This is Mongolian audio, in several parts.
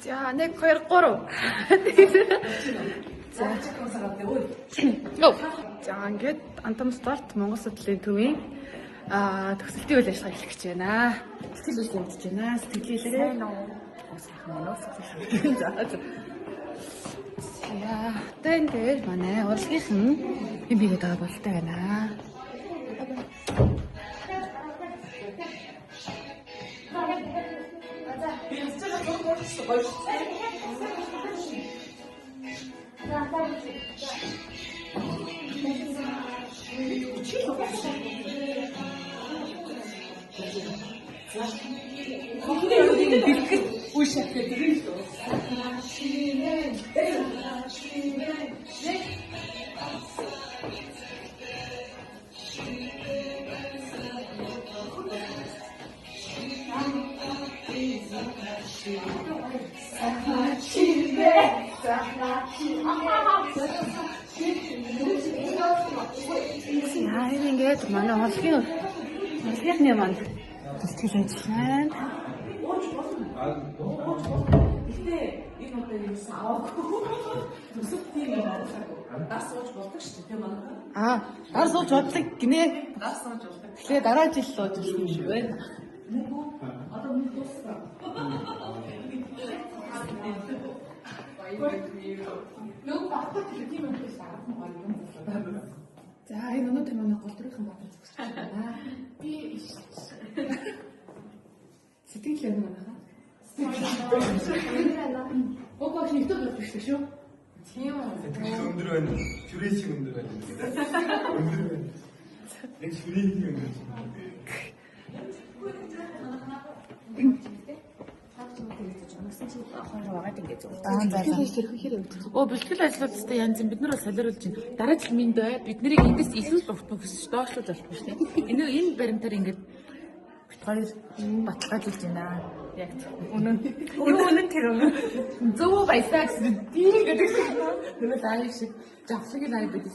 За 1 2 3. За ингээд Антом Спорт Монгол Судлалын төвийн төгсөлтийн үйл ажиллагаа эхлэх гэж байна. Сэтгэл үйл явуулж байна. Сэтгэлээрээ тэн дээр манай урлагийнхан юм бигээд байгаа болтой байна. ингээд манай урлагийнхны маань сэтгэл ажиллагаа. Гэхдээ энэ одоо юу аваагүй. Төсөв тийм юм аа. Дар сууж болдог шүү дээ манай. Дар сууж болдог гинэ. Дар сууж болдог. Тэгэхээр дараа жил сууж болох юм шиг байна. Одоо нэг дуусна. Нөө багтах тийм юм биш аа. За энэ өнөөдөр манай голдрынхан батар зогсож байна. Би сэтгэл юм байна. Окей, нэгтэй болчих шүү. Тийм үү. Өндөр байна. Шүрээсийн өндөр байна. Өндөр байна. Яг шүрээсийн өндөр. Бэлтгэл ажлуудтай янз бид нар солиоруулж байна. Дараа жил минь бид нарыг эндээс илүү доошлуулж болох шүү дээ. Энэ баримтаар ингээд бит хоёр баталгаажуулж байна. Яг үнэн тэр үнэн. Зөв баясаа гэсэн би гэдэг шиг. Тэгвэл аав шиг завхлыг аав байдаг.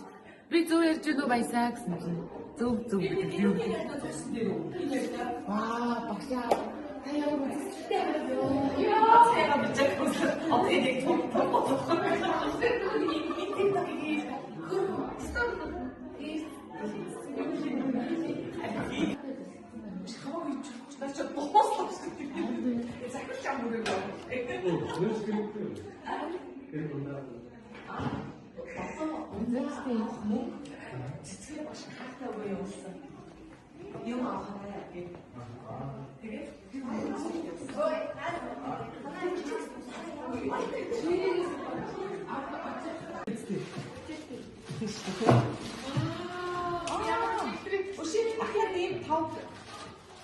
Би зөв ярьж өгөө баясаа гэсэн чинь зөв гэдэг юу. Багшаа Яа, 제가 미쳤어. 어떻게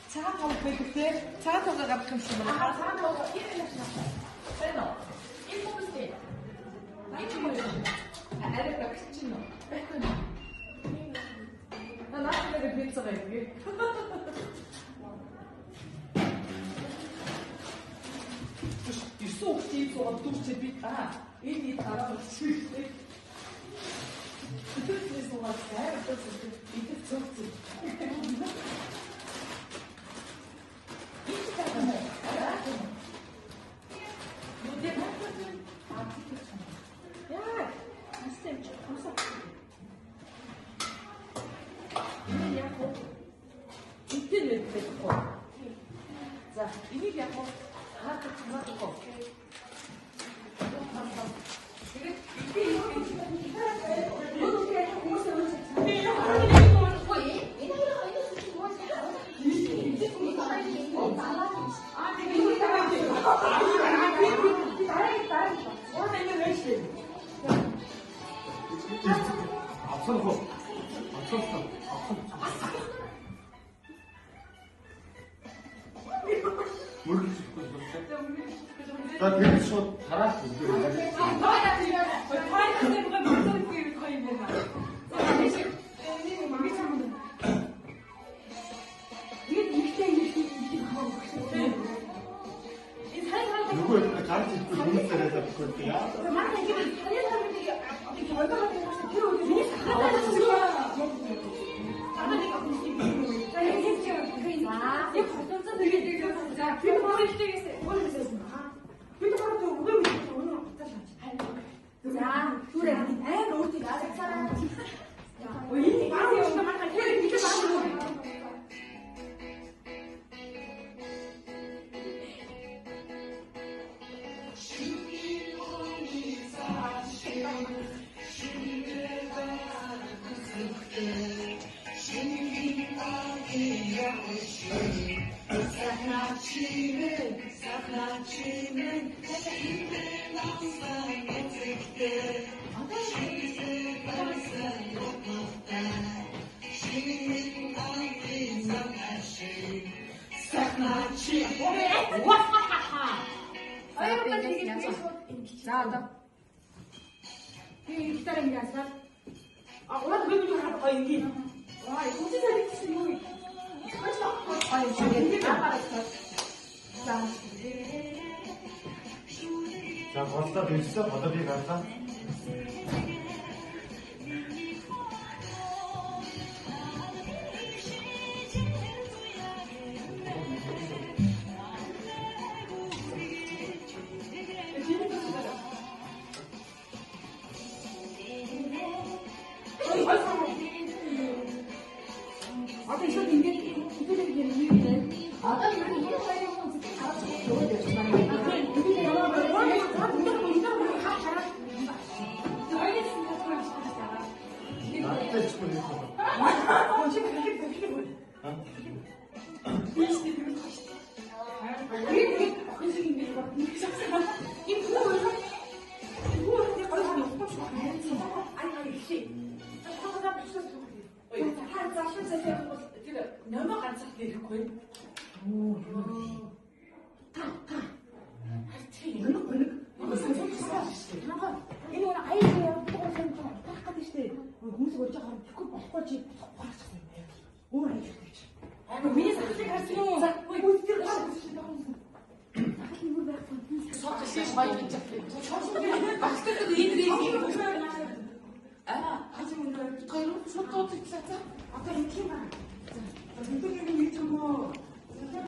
차가 타고 그때 차가 타고 가끔 쓰면 차가 타고 1번째 알았다 그치노 나 나한테 그랬어 이게 die so auf Duste bit in die Tara schüchtern. Das ist so was geil, das ist die Zucht. 자, 이미 약간 하나 더 나 되게 저 잘할 수 있어요. 누구 잘할 수 있고 누구 잘해서 그럴게요. За одоо. 이 기다려 그냥 사. 아, 오늘 왜 그렇게 하나 더 여기. 와, 이거 진짜 잘했어 이거. 아, 이거 되게 알았어. 자, 자, 버스다 되시죠? 버더비 간다. 아까 이거 이게 이게 되게 이유네. 아까 이거 이거 하려고 진짜 잘하고 저거 돼 정말. 이게 영화 보고 이거 다 잘하. 알겠습니다. 그럼 진짜. 나한테 치고 있어. 어, 지금 그렇게 되게 뭐. 이게 관심인데 이거. 이 부모가 이거 내가 거의 한 6번 좋아해. 아니 씨. 하나 부셔서 한자 실제 세우고 지금 넘어간 자들이 거의 오 다다 이거 이거 아이디어 보고 좀 딱하듯이 공수 걸자 하면 그거 먹고지 속았어요. 오 아이디어 되지. 아 위에서 그렇게 갈수록 자 이거 뒤로 가고 Согтсоо гоё гэж байна. Багтдаг ийдрийг 아직 오늘 저희는 속도 어떻게 찾아? 아까 이렇게만. 자, 이렇게 좀 뭐.